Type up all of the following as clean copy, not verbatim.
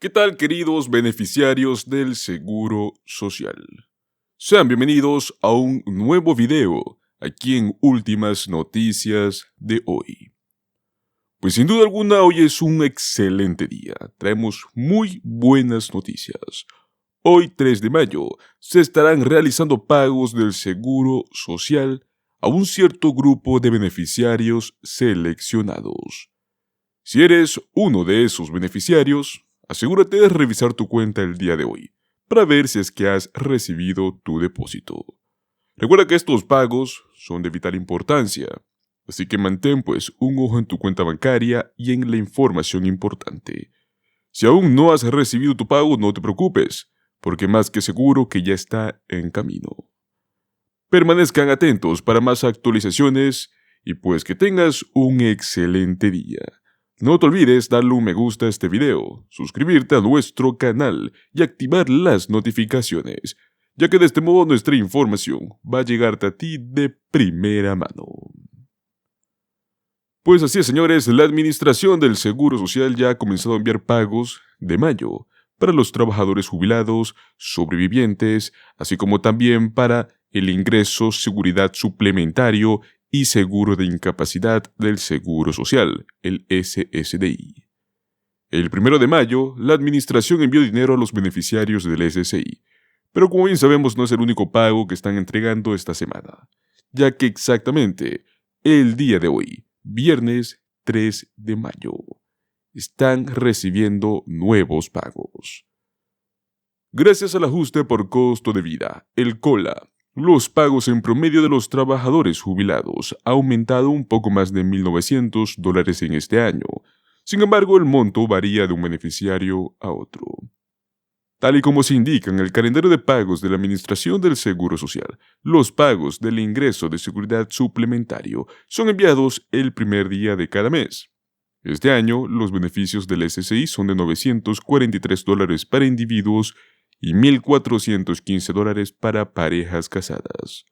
¿Qué tal, queridos beneficiarios del Seguro Social? Sean bienvenidos a un nuevo video aquí en Últimas Noticias de hoy. Pues sin duda alguna hoy es un excelente día, traemos muy buenas noticias. Hoy 3 de mayo se estarán realizando pagos del Seguro Social a un cierto grupo de beneficiarios seleccionados. Si eres uno de esos beneficiarios, asegúrate de revisar tu cuenta el día de hoy para ver si es que has recibido tu depósito. Recuerda que estos pagos son de vital importancia, así que mantén pues un ojo en tu cuenta bancaria y en la información importante. Si aún no has recibido tu pago, no te preocupes, porque más que seguro que ya está en camino. Permanezcan atentos para más actualizaciones y pues que tengas un excelente día. No te olvides darle un me gusta a este video, suscribirte a nuestro canal y activar las notificaciones, ya que de este modo nuestra información va a llegarte a ti de primera mano. Pues así es, señores, la Administración del Seguro Social ya ha comenzado a enviar pagos de mayo para los trabajadores jubilados, sobrevivientes, así como también para el ingreso seguridad suplementario y seguro de incapacidad del Seguro Social, el SSDI. El 1 de mayo, la Administración envió dinero a los beneficiarios del SSI, pero como bien sabemos no es el único pago que están entregando esta semana, ya que exactamente el día de hoy, viernes 3 de mayo, están recibiendo nuevos pagos. Gracias al ajuste por costo de vida, el COLA, los pagos en promedio de los trabajadores jubilados ha aumentado un poco más de $1,900 en este año. Sin embargo, el monto varía de un beneficiario a otro. Tal y como se indica en el calendario de pagos de la Administración del Seguro Social, los pagos del ingreso de seguridad suplementario son enviados el primer día de cada mes. Este año, los beneficios del SSI son de $943 para individuos y $1,415 para parejas casadas.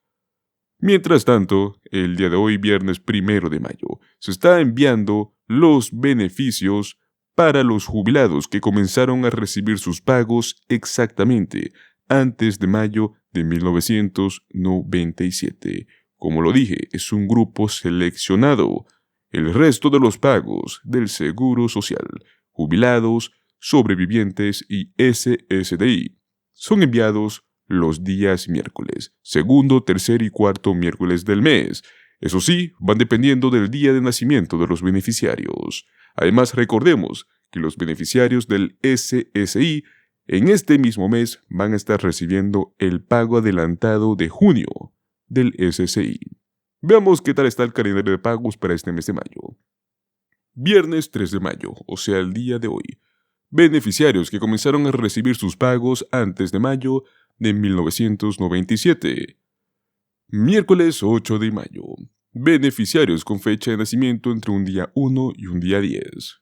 Mientras tanto, el día de hoy, viernes 1 de mayo, se está enviando los beneficios para los jubilados que comenzaron a recibir sus pagos exactamente antes de mayo de 1997. Como lo dije, es un grupo seleccionado. El resto de los pagos del Seguro Social, jubilados, sobrevivientes y SSDI son enviados los días miércoles, segundo, tercer y cuarto miércoles del mes. Eso sí, van dependiendo del día de nacimiento de los beneficiarios. Además, recordemos que los beneficiarios del SSI en este mismo mes van a estar recibiendo el pago adelantado de junio del SSI. Veamos qué tal está el calendario de pagos para este mes de mayo. Viernes 3 de mayo, o sea, el día de hoy. Beneficiarios que comenzaron a recibir sus pagos antes de mayo de 1997. Miércoles 8 de mayo. Beneficiarios con fecha de nacimiento entre un día 1 y un día 10.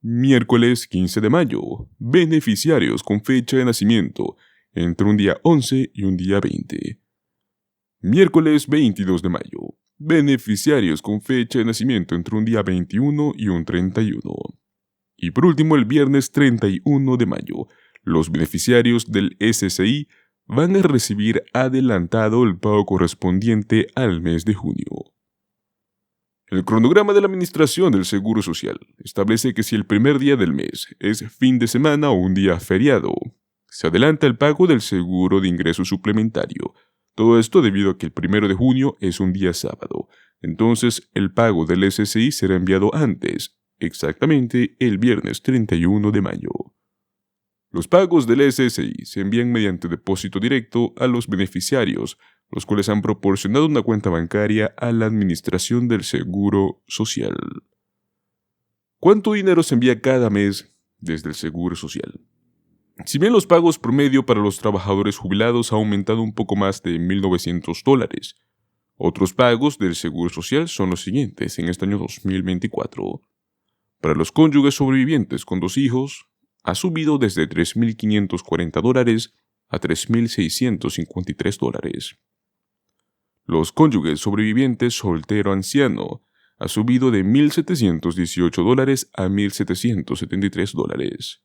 Miércoles 15 de mayo. Beneficiarios con fecha de nacimiento entre un día 11 y un día 20. Miércoles 22 de mayo. Beneficiarios con fecha de nacimiento entre un día 21 y un 31. Y por último, el viernes 31 de mayo, los beneficiarios del SSI van a recibir adelantado el pago correspondiente al mes de junio. El cronograma de la Administración del Seguro Social establece que si el primer día del mes es fin de semana o un día feriado, se adelanta el pago del seguro de ingreso suplementario. Todo esto debido a que el 1 de junio es un día sábado. Entonces, el pago del SSI será enviado antes, exactamente el viernes 31 de mayo. Los pagos del SSI se envían mediante depósito directo a los beneficiarios, los cuales han proporcionado una cuenta bancaria a la Administración del Seguro Social. ¿Cuánto dinero se envía cada mes desde el Seguro Social? Si bien los pagos promedio para los trabajadores jubilados ha aumentado un poco más de $1,900, otros pagos del Seguro Social son los siguientes en este año 2024. Para los cónyuges sobrevivientes con 2 hijos, ha subido desde $3,540 a $3,653. Los cónyuges sobrevivientes soltero anciano ha subido de $1,718 a $1,773.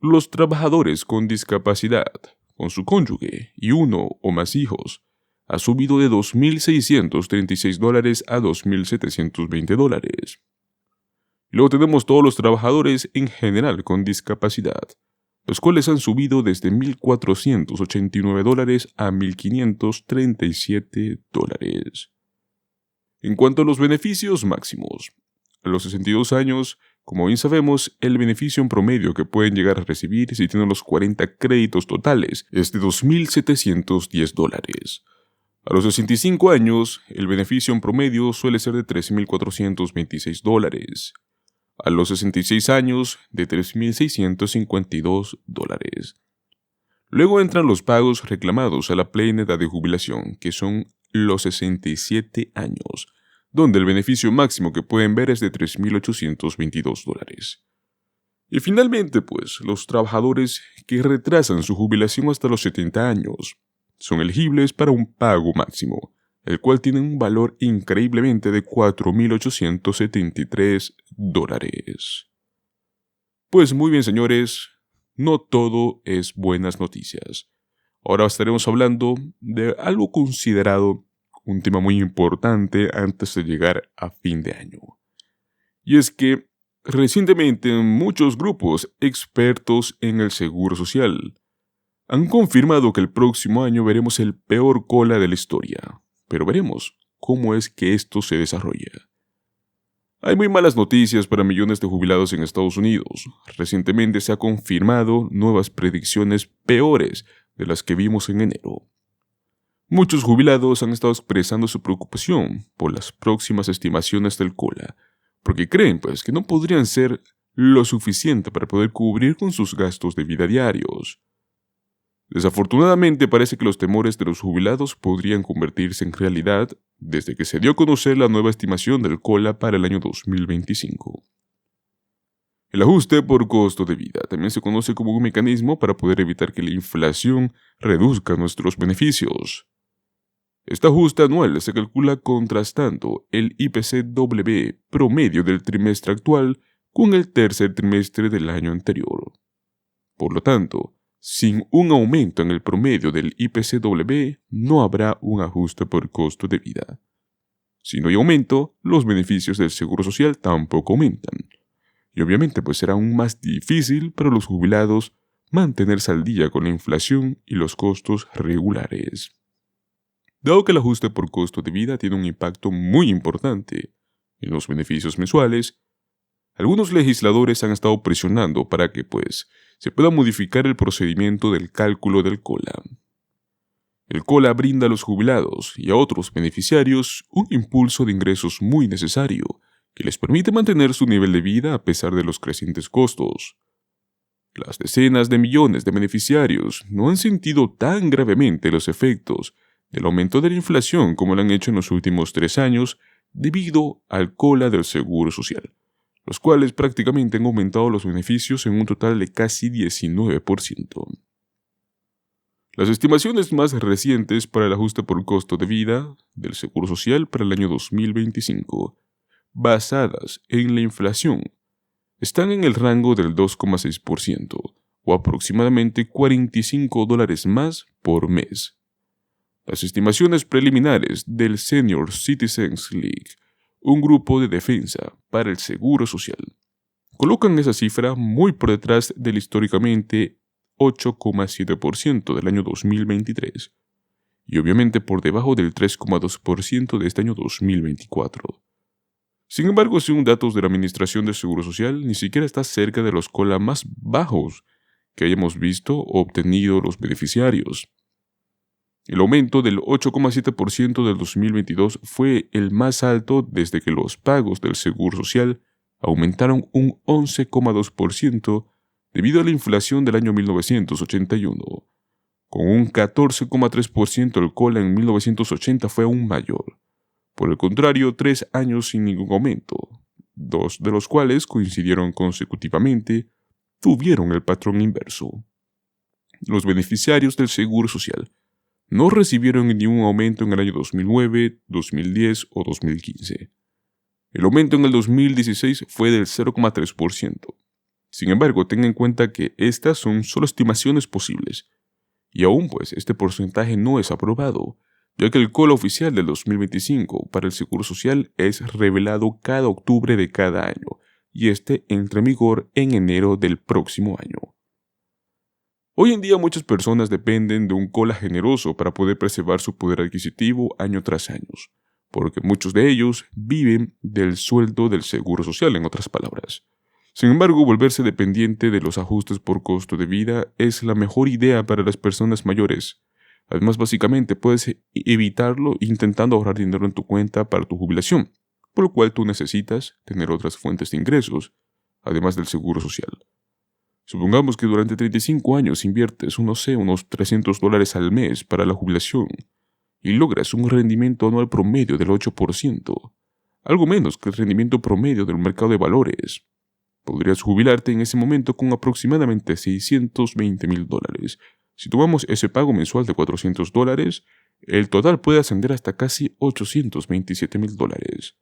Los trabajadores con discapacidad, con su cónyuge y uno o más hijos, ha subido de $2.636 a $2.720. Luego tenemos todos los trabajadores en general con discapacidad, los cuales han subido desde $1.489 a $1.537. En cuanto a los beneficios máximos, a los 62 años, como bien sabemos, el beneficio en promedio que pueden llegar a recibir si tienen los 40 créditos totales es de $2.710. A los 65 años, el beneficio en promedio suele ser de $3.426. A los 66 años, de $3.652. Luego entran los pagos reclamados a la plena edad de jubilación, que son los 67 años, donde el beneficio máximo que pueden ver es de $3.822. Y finalmente, pues, los trabajadores que retrasan su jubilación hasta los 70 años son elegibles para un pago máximo, el cual tiene un valor increíblemente de $4.873. Pues muy bien, señores, no todo es buenas noticias. Ahora estaremos hablando de algo considerado un tema muy importante antes de llegar a fin de año. Y es que recientemente muchos grupos expertos en el seguro social han confirmado que el próximo año veremos el peor cola de la historia, pero veremos cómo es que esto se desarrolla. Hay muy malas noticias para millones de jubilados en Estados Unidos. Recientemente se ha confirmado nuevas predicciones peores de las que vimos en enero. Muchos jubilados han estado expresando su preocupación por las próximas estimaciones del COLA, porque creen pues que no podrían ser lo suficiente para poder cubrir con sus gastos de vida diarios. Desafortunadamente parece que los temores de los jubilados podrían convertirse en realidad desde que se dio a conocer la nueva estimación del COLA para el año 2025. El ajuste por costo de vida también se conoce como un mecanismo para poder evitar que la inflación reduzca nuestros beneficios. Este ajuste anual se calcula contrastando el IPCW promedio del trimestre actual con el tercer trimestre del año anterior. Por lo tanto, sin un aumento en el promedio del IPCW, no habrá un ajuste por costo de vida. Si no hay aumento, los beneficios del Seguro Social tampoco aumentan. Y obviamente pues será aún más difícil para los jubilados mantenerse al día con la inflación y los costos regulares. Dado que el ajuste por costo de vida tiene un impacto muy importante en los beneficios mensuales, algunos legisladores han estado presionando para que se pueda modificar el procedimiento del cálculo del COLA. El COLA brinda a los jubilados y a otros beneficiarios un impulso de ingresos muy necesario que les permite mantener su nivel de vida a pesar de los crecientes costos. Las decenas de millones de beneficiarios no han sentido tan gravemente los efectos del aumento de la inflación como lo han hecho en los últimos 3 años debido al COLA del Seguro Social, los cuales prácticamente han aumentado los beneficios en un total de casi 19%. Las estimaciones más recientes para el ajuste por costo de vida del Seguro Social para el año 2025, basadas en la inflación, están en el rango del 2,6% o aproximadamente $45 más por mes. Las estimaciones preliminares del Senior Citizens League, un grupo de defensa para el Seguro Social, colocan esa cifra muy por detrás del históricamente 8,7% del año 2023 y obviamente por debajo del 3,2% de este año 2024. Sin embargo, según datos de la Administración del Seguro Social, ni siquiera está cerca de los COLA más bajos que hayamos visto o obtenido los beneficiarios. El aumento del 8,7% del 2022 fue el más alto desde que los pagos del Seguro Social aumentaron un 11,2% debido a la inflación del año 1981. Con un 14,3% el COLA en 1980 fue aún mayor. Por el contrario, 3 años sin ningún aumento, 2 de los cuales coincidieron consecutivamente, tuvieron el patrón inverso. Los beneficiarios del Seguro Social no recibieron ningún aumento en el año 2009, 2010 o 2015. El aumento en el 2016 fue del 0,3%. Sin embargo, ten en cuenta que estas son solo estimaciones posibles. Y aún pues, este porcentaje no es aprobado, ya que el COLA oficial del 2025 para el Seguro Social es revelado cada octubre de cada año, y este entra en vigor en enero del próximo año. Hoy en día muchas personas dependen de un COLA generoso para poder preservar su poder adquisitivo año tras año, porque muchos de ellos viven del sueldo del Seguro Social, en otras palabras. Sin embargo, volverse dependiente de los ajustes por costo de vida es la mejor idea para las personas mayores. Además, básicamente puedes evitarlo intentando ahorrar dinero en tu cuenta para tu jubilación, por lo cual tú necesitas tener otras fuentes de ingresos, además del Seguro Social. Supongamos que durante 35 años inviertes, unos $300 al mes para la jubilación y logras un rendimiento anual promedio del 8%, algo menos que el rendimiento promedio del mercado de valores. Podrías jubilarte en ese momento con aproximadamente $620,000. Si tomamos ese pago mensual de $400, el total puede ascender hasta casi $827,000.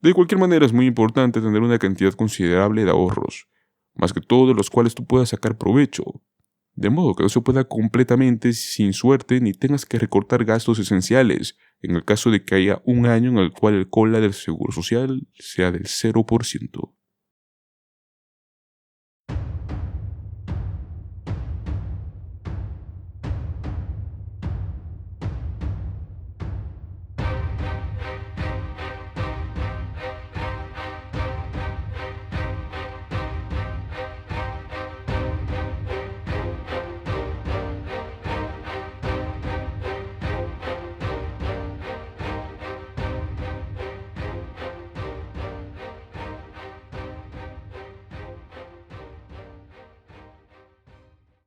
De cualquier manera, es muy importante tener una cantidad considerable de ahorros, más que todo de los cuales tú puedas sacar provecho, de modo que no se pueda completamente sin suerte ni tengas que recortar gastos esenciales en el caso de que haya un año en el cual el COLA del Seguro Social sea del 0%.